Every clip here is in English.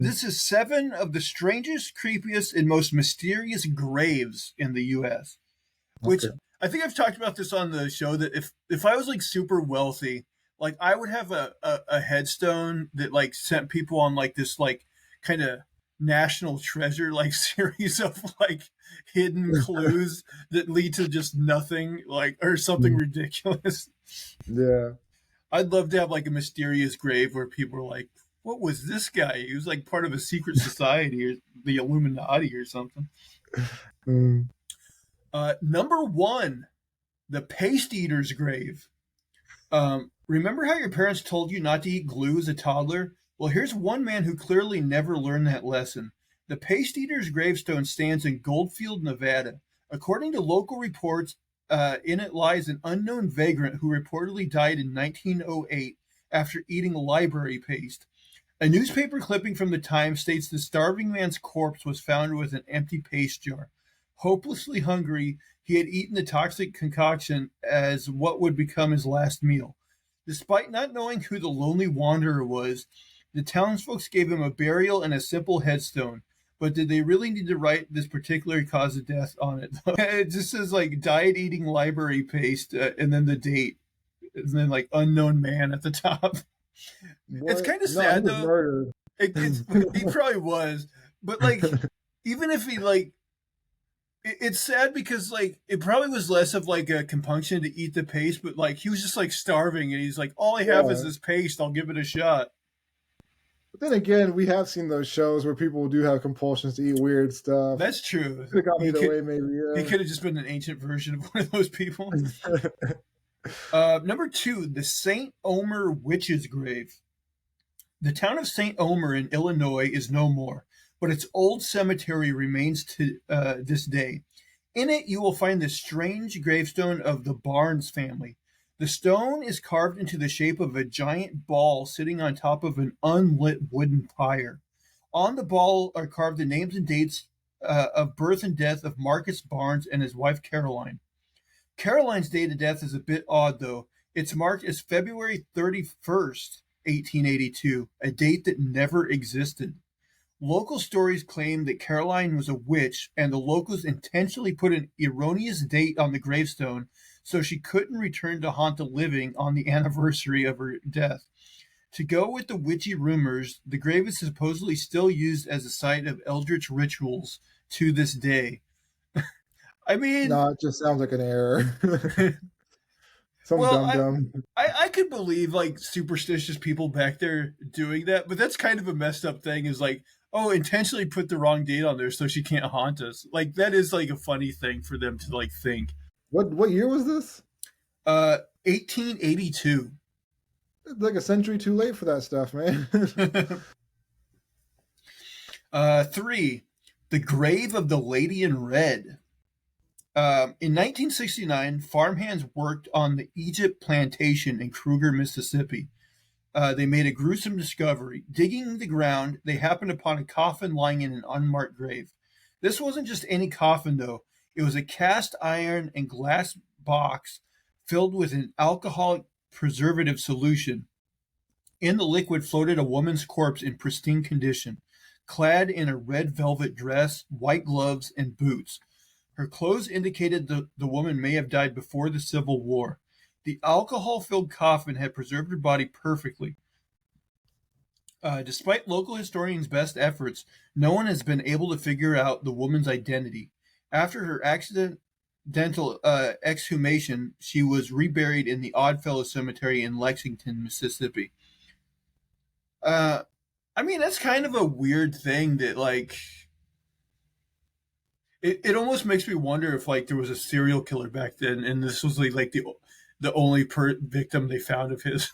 This is 7 of the strangest, creepiest, and most mysterious graves in the U.S. Which Okay. I think I've talked about this on the show that if I was like super wealthy, like I would have a headstone that like sent people on like this like kind of national treasure like series of like hidden clues that lead to just nothing like or something ridiculous. Yeah. I'd love to have like a mysterious grave where people are like, "What was this guy? He was like part of a secret society or the Illuminati or something." Mm. Number one, the paste eater's grave. Remember how your parents told you not to eat glue as a toddler? Well, here's one man who clearly never learned that lesson. The paste eater's gravestone stands in Goldfield, Nevada. According to local reports, in it lies an unknown vagrant who reportedly died in 1908 after eating library paste. A newspaper clipping from the Times states the starving man's corpse was found with an empty paste jar. Hopelessly hungry, he had eaten the toxic concoction as what would become his last meal. Despite not knowing who the lonely wanderer was, the townsfolk gave him a burial and a simple headstone. But did they really need to write this particular cause of death on it? It just says like died eating library paste, and then the date, and then like unknown man at the top. It's What? kind of No, he sad was though. murdered. It's he probably was, but like even if he like it's sad because like it probably was less of like a compunction to eat the paste, but like he was just like starving and he's like, all I have is Yeah. this paste. I'll give it a shot. But then again, we have seen those shows where people do have compulsions to eat weird stuff. That's true. Could have gone He either could way, maybe. he could have just been an ancient version of one of those people. Yeah. Number two, the Saint Omer witch's grave. The town of St. Omer in Illinois is no more, but its old cemetery remains to this day. In it, you will find the strange gravestone of the Barnes family. The stone is carved into the shape of a giant ball sitting on top of an unlit wooden pyre. On the ball are carved the names and dates of birth and death of Marcus Barnes and his wife Caroline. Caroline's date of death is a bit odd, though. It's marked as February 31st, 1882, a date that never existed. Local stories claim that Caroline was a witch, and the locals intentionally put an erroneous date on the gravestone so she couldn't return to haunt the living on the anniversary of her death. To go with the witchy rumors, the grave is supposedly still used as a site of eldritch rituals to this day. I mean, No, it just sounds like an error. Some well, dum dum. I could believe like superstitious people back there doing that, but that's kind of a messed up thing. Is like, oh, intentionally put the wrong date on there so she can't haunt us. Like that is like a funny thing for them to like think. What year was this? 1882. It's like a century too late for that stuff, man. Three, the grave of the lady in red. In 1969, farmhands worked on the Egypt plantation in Kruger, Mississippi. They made a gruesome discovery. Digging the ground, they happened upon a coffin lying in an unmarked grave. This wasn't just any coffin, though. It was a cast iron and glass box filled with an alcoholic preservative solution. In the liquid floated a woman's corpse in pristine condition, clad in a red velvet dress, white gloves, and boots. Her clothes indicated the woman may have died before the Civil War. The alcohol filled coffin had preserved her body perfectly. Despite local historians' best efforts, no one has been able to figure out the woman's identity. After her accidental exhumation, she was reburied in the Oddfellow Cemetery in Lexington, Mississippi. Uh, I mean, that's kind of a weird thing that, like, it almost makes me wonder if, like, there was a serial killer back then and this was, like the only victim they found of his.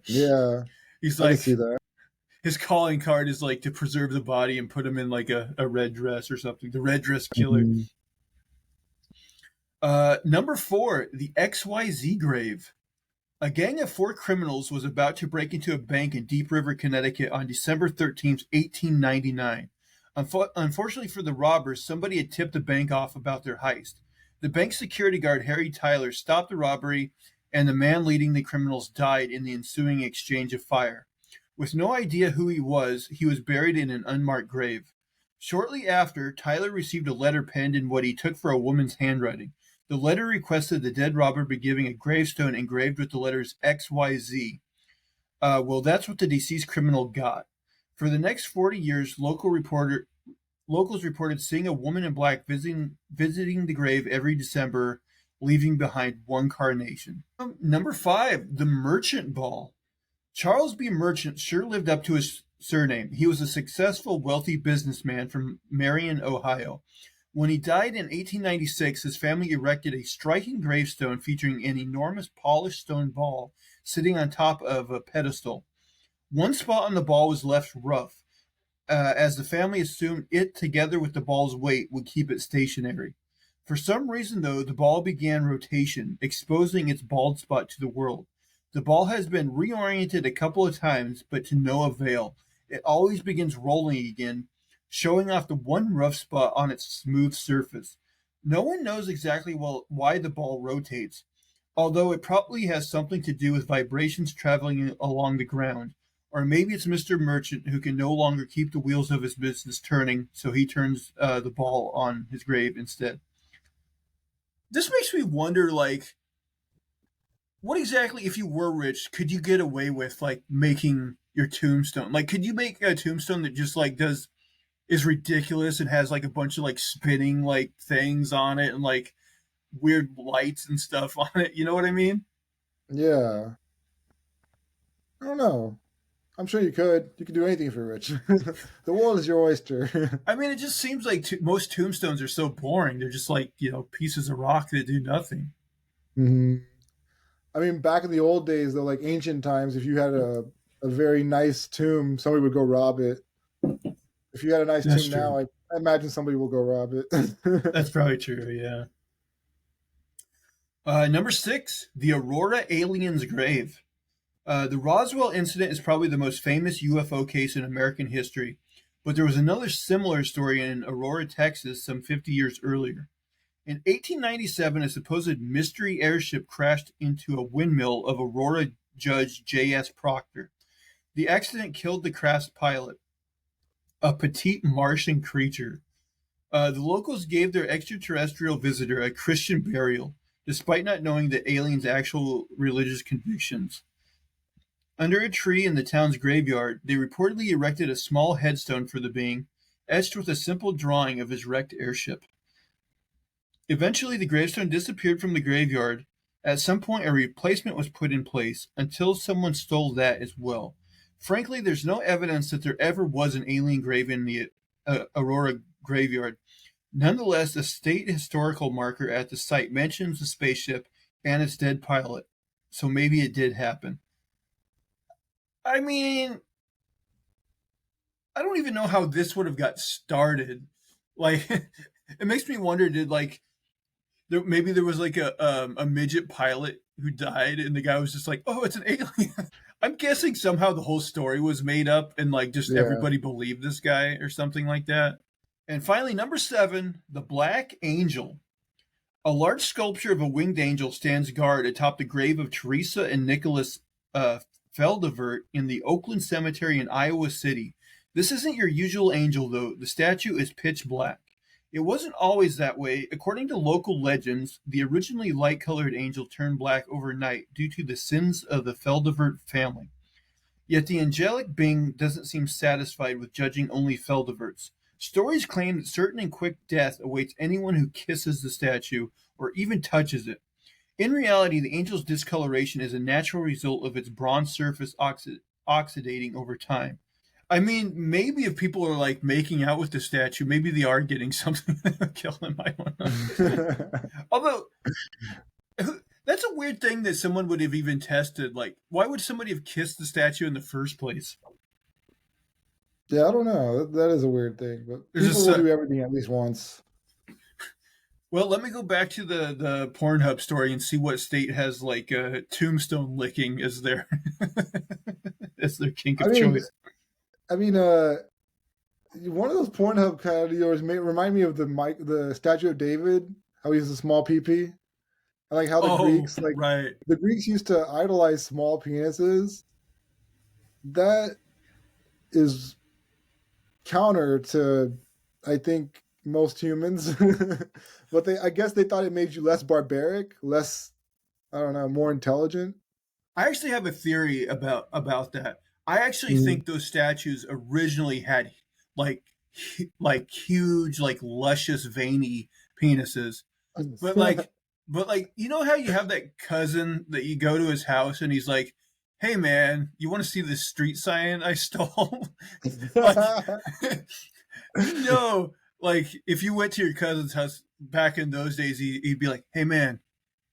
Yeah, He's I can see like, that. his calling card is like to preserve the body and put him in like a red dress or something. The red dress killer. Mhm. Number four, the XYZ grave. A gang of 4 criminals was about to break into a bank in Deep River, Connecticut on December 13th, 1899. Unfortunately for the robbers, somebody had tipped the bank off about their heist. The bank security guard, Harry Tyler, stopped the robbery, and the man leading the criminals died in the ensuing exchange of fire. With no idea who he was buried in an unmarked grave. Shortly after, Tyler received a letter penned in what he took for a woman's handwriting. The letter requested the dead robber be given a gravestone engraved with the letters XYZ. Well, that's what the deceased criminal got. For the next 40 years, locals reported seeing a woman in black visiting the grave every December, leaving behind one carnation. Number 5, the Merchant Ball. Charles B. Merchant sure lived up to his surname. He was a successful, wealthy businessman from Marion, Ohio. When he died in 1896, his family erected a striking gravestone featuring an enormous polished stone ball sitting on top of a pedestal. One spot on the ball was left rough, as the family assumed it, together with the ball's weight, would keep it stationary. For some reason, though, the ball began rotation, exposing its bald spot to the world. The ball has been reoriented a couple of times, but to no avail. It always begins rolling again, showing off the one rough spot on its smooth surface. No one knows exactly why the ball rotates, although it probably has something to do with vibrations traveling along the ground. Or maybe it's Mr. Merchant who can no longer keep the wheels of his business turning, so he turns the ball on his grave instead. This makes me wonder, like, what exactly, if you were rich, could you get away with, like, making your tombstone? Like, could you make a tombstone that just, like, is ridiculous and has, like, a bunch of, like, spinning, like, things on it and, like, weird lights and stuff on it? You know what I mean? Yeah. I don't know. I'm sure you could. You could do anything if you're rich. The world is your oyster. I mean, it just seems like most tombstones are so boring. They're just like, pieces of rock that do nothing. Hmm. I mean, back in the old days, though, like ancient times, if you had a very nice tomb, somebody would go rob it. If you had a nice That's tomb true. now, I imagine somebody will go rob it. That's probably true, yeah. Number 6, the Aurora alien's grave. The Roswell incident is probably the most famous UFO case in American history, but there was another similar story in Aurora, Texas, some 50 years earlier. In 1897, a supposed mystery airship crashed into a windmill of Aurora Judge J.S. Proctor. The accident killed the craft's pilot, a petite Martian creature. The locals gave their extraterrestrial visitor a Christian burial, despite not knowing the alien's actual religious convictions. Under a tree in the town's graveyard, they reportedly erected a small headstone for the being, etched with a simple drawing of his wrecked airship. Eventually, the gravestone disappeared from the graveyard. At some point, a replacement was put in place, until someone stole that as well. Frankly, there's no evidence that there ever was an alien grave in the Aurora graveyard. Nonetheless, a state historical marker at the site mentions the spaceship and its dead pilot, so maybe it did happen. I mean, I don't even know how this would have got started. Like, it makes me wonder, did, like, maybe there was like a midget pilot who died, and the guy was just like, "Oh, it's an alien." I'm guessing somehow the whole story was made up, and like just Yeah. everybody believed this guy or something like that. And finally, number 7, the Black Angel. A large sculpture of a winged angel stands guard atop the grave of Teresa and Nicholas Feldevert in the Oakland Cemetery in Iowa City. This isn't your usual angel, though. The statue is pitch black. It wasn't always that way. According to local legends, the originally light colored angel turned black overnight due to the sins of the Feldevert family. Yet the angelic being doesn't seem satisfied with judging only Feldeverts. Stories claim that certain and quick death awaits anyone who kisses the statue or even touches it. In reality, the angel's discoloration is a natural result of its bronze surface oxidating over time. I mean, maybe if people are like making out with the statue, maybe they are getting something that'll kill them. I don't know. Although, that's a weird thing that someone would have even tested. Like, why would somebody have kissed the statue in the first place? Yeah, I don't know. That is a weird thing, but There's people just will do everything at least once. well, let me go back to the Pornhub story and see what state has like tombstone licking as their as their kink I of mean, choice. I mean, one of those Pornhub kind of videos may remind me of the statue of David. How he has a small PP. I like how Oh, right. the Greeks used to idolize small penises. That is counter to, I think, most humans. But I guess they thought it made you less barbaric, less, I don't know, more intelligent. I actually have a theory about that. I actually Mm. think those statues originally had like like huge, like luscious, veiny penises. But like, but like, you know how you have that cousin that you go to his house and he's like, "Hey man, you want to see this street sign I stole?" Like, you know, like if you went to your cousin's house back in those days, he'd be like, "Hey man,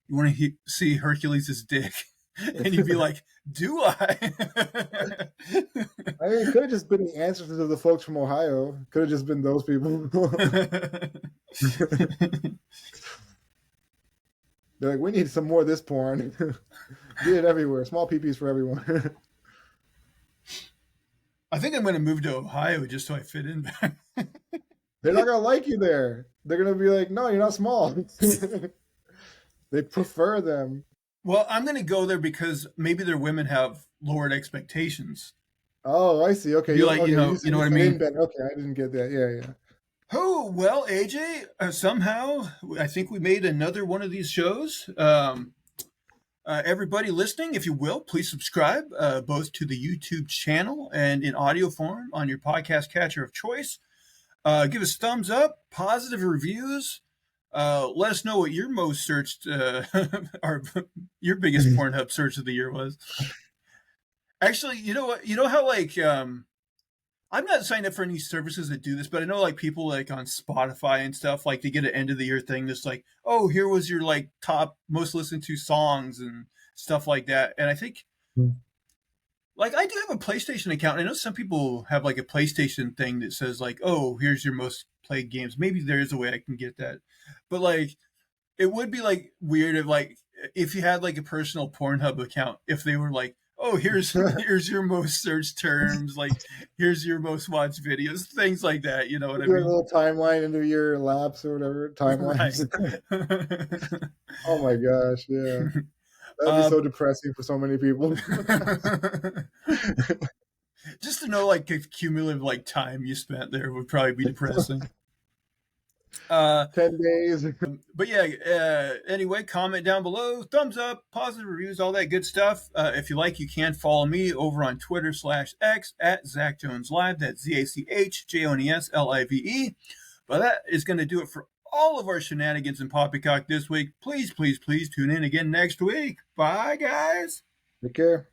you want to see Hercules' dick?" And you'd be like, "Do I?" I mean, it could have just been the answers to the folks from Ohio. Could have just been those people. They're like, we need some more of this porn. Get it everywhere. Small peepees for everyone. I think I'm going to move to Ohio just so I fit in back. They're not gonna like you there. They're gonna be like, no, you're not small. They prefer them. Well, I'm going to go there because maybe their women have lowered expectations. Oh, I see. Okay, Be like, okay. you know what I I didn't mean? bet. Okay, I didn't get that. Yeah, yeah. Oh, well, AJ, somehow I think we made another one of these shows. Everybody listening, if you will, please subscribe both to the YouTube channel and in audio form on your podcast catcher of choice. Give us thumbs up, positive reviews. Let us know what your most searched, or your biggest Pornhub search of the year was. Actually, you know what? You know how like I'm not signed up for any services that do this, but I know like people like on Spotify and stuff, like they get an end of the year thing that's like, oh, here was your like top most listened to songs and stuff like that. And I think like I do have a PlayStation account. I know some people have like a PlayStation thing that says like, oh, here's your most played games. Maybe there is a way I can get that. But like it would be like weird if you had like a personal Pornhub account, if they were like, oh, here's your most searched terms, like here's your most watched videos, things like that. You know what I Do a mean? little timeline into your laps or whatever Right. timelines. Oh my gosh, yeah, that'd be uh, so depressing for so many people. just to know like the cumulative like time you spent there would probably be depressing. Uh, 10 days. but yeah, anyway, comment down below, thumbs up, positive reviews, all that good stuff. If you like, you can follow me over on Twitter/X at Zach Jones Live. That's ZachJonesLive. But that is going to do it for all of our shenanigans and poppycock this week. Please, please, please tune in again next week. Bye, guys. Take care.